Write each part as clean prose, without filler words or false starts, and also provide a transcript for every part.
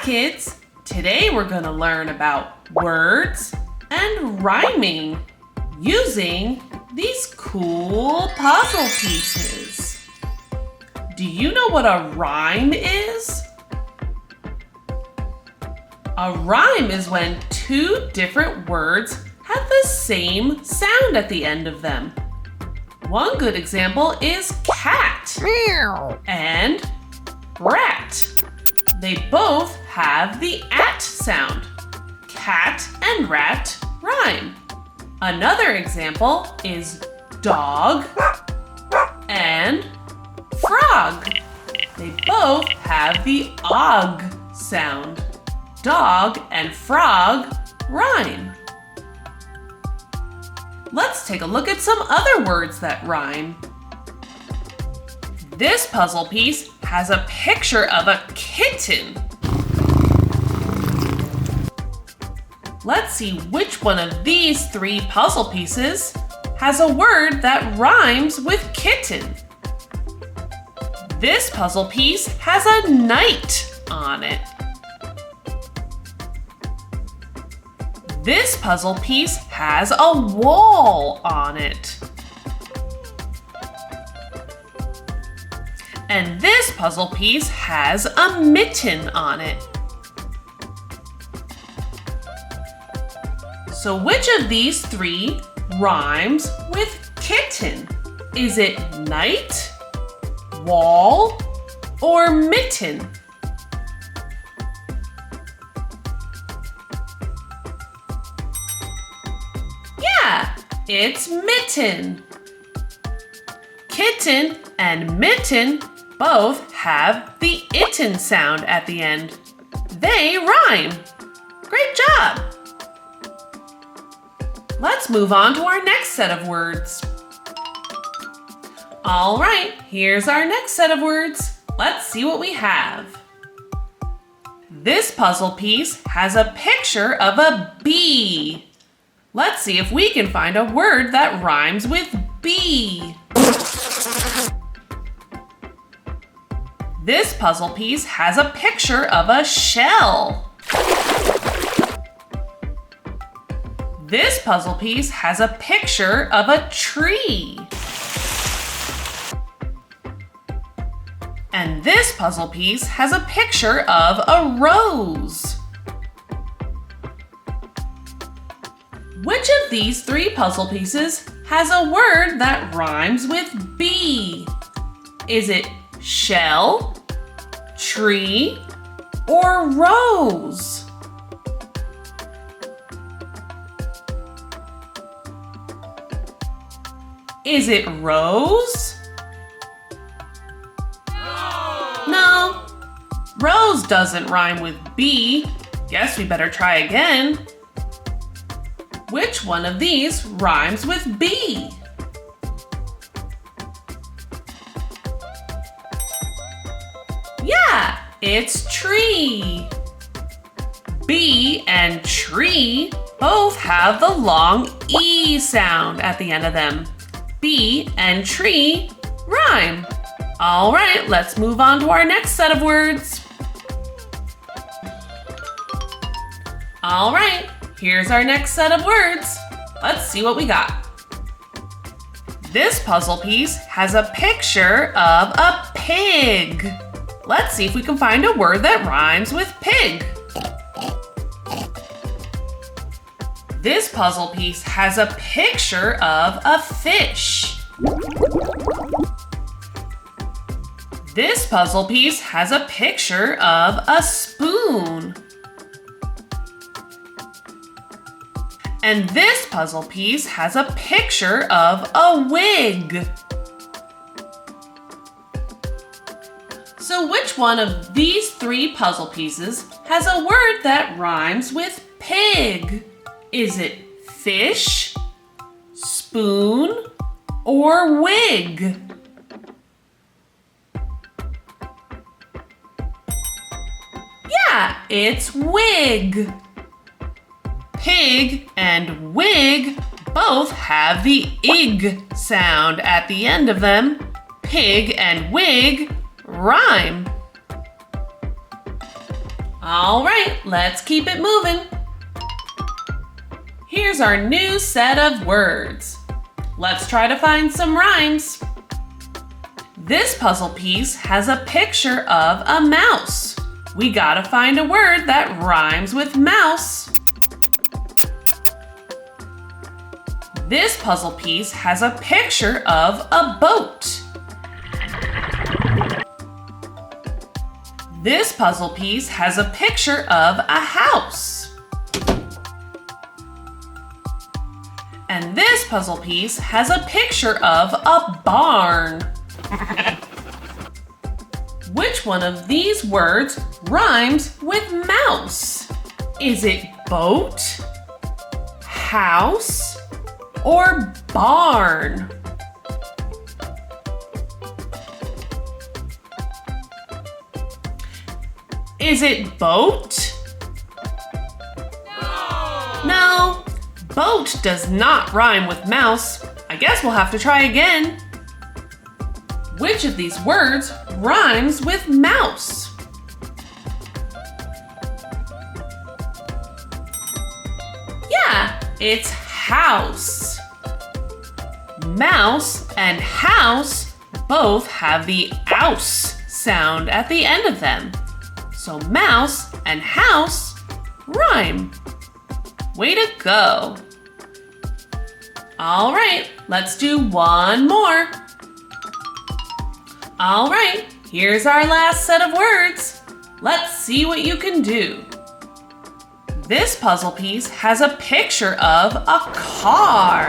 kids! Today we're going to learn about words and rhyming using these cool puzzle pieces. Do you know what a rhyme is? A rhyme is when two different words have the same sound at the end of them. One good example is cat and rat. They both have the at sound. Cat and rat rhyme. Another example is dog and frog. They both have the og sound. Dog and frog rhyme. Let's take a look at some other words that rhyme. This puzzle piece has a picture of a kitten. Let's see which one of these three puzzle pieces has a word that rhymes with kitten. This puzzle piece has a knight on it. This puzzle piece has a wall on it. And this puzzle piece has a mitten on it. So which of these three rhymes with kitten? Is it knight, wall, or mitten? Yeah, it's mitten. Kitten and mitten both have the itten sound at the end. They rhyme. Great job! Let's move on to our next set of words. All right, here's our next set of words. Let's see what we have. This puzzle piece has a picture of a bee. Let's see if we can find a word that rhymes with bee. This puzzle piece has a picture of a shell. This puzzle piece has a picture of a tree. And this puzzle piece has a picture of a rose. Which of these three puzzle pieces has a word that rhymes with bee? Is it shell, tree, or rose? Is it rose? No, rose doesn't rhyme with bee. Guess we better try again. Which one of these rhymes with bee? Yeah, it's tree. Bee and tree both have the long E sound at the end of them. Bee and tree rhyme. All right, let's move on to our next set of words. All right, here's our next set of words. Let's see what we got. This puzzle piece has a picture of a pig. Let's see if we can find a word that rhymes with pig. This puzzle piece has a picture of a fish. This puzzle piece has a picture of a spoon. And this puzzle piece has a picture of a wig. So which one of these three puzzle pieces has a word that rhymes with pig? Is it fish, spoon, or wig? Yeah, it's wig. Pig and wig both have the ig sound at the end of them. Pig and wig rhyme. All right, let's keep it moving. Here's our new set of words. Let's try to find some rhymes. This puzzle piece has a picture of a mouse. We gotta find a word that rhymes with mouse. This puzzle piece has a picture of a boat. This puzzle piece has a picture of a house. And this puzzle piece has a picture of a barn. Which one of these words rhymes with mouse? Is it boat, house, or barn? Is it boat? No, boat does not rhyme with mouse. I guess we'll have to try again. Which of these words rhymes with mouse? Yeah, it's house. Mouse and house both have the ouse sound at the end of them. So mouse and house rhyme. Way to go. All right, let's do one more. All right, here's our last set of words. Let's see what you can do. This puzzle piece has a picture of a car.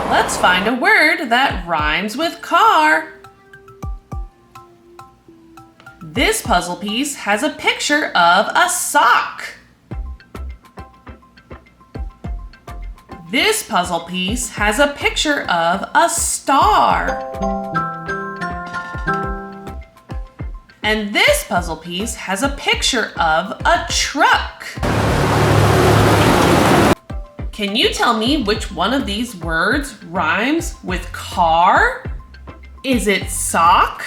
Let's find a word that rhymes with car. This puzzle piece has a picture of a sock. This puzzle piece has a picture of a star. And this puzzle piece has a picture of a truck. Can you tell me which one of these words rhymes with car? Is it sock,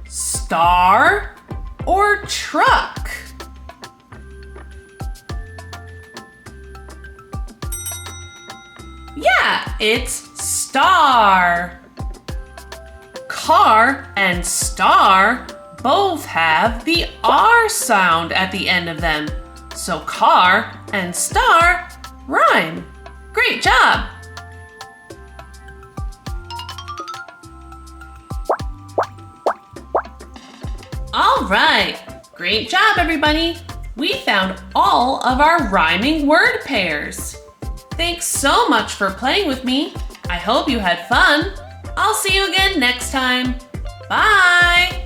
star, or truck? Yeah, it's star. Car and star both have the R sound at the end of them. So car and star rhyme. Great job! All right, great job everybody. We found all of our rhyming word pairs. Thanks so much for playing with me. I hope you had fun. I'll see you again next time. Bye!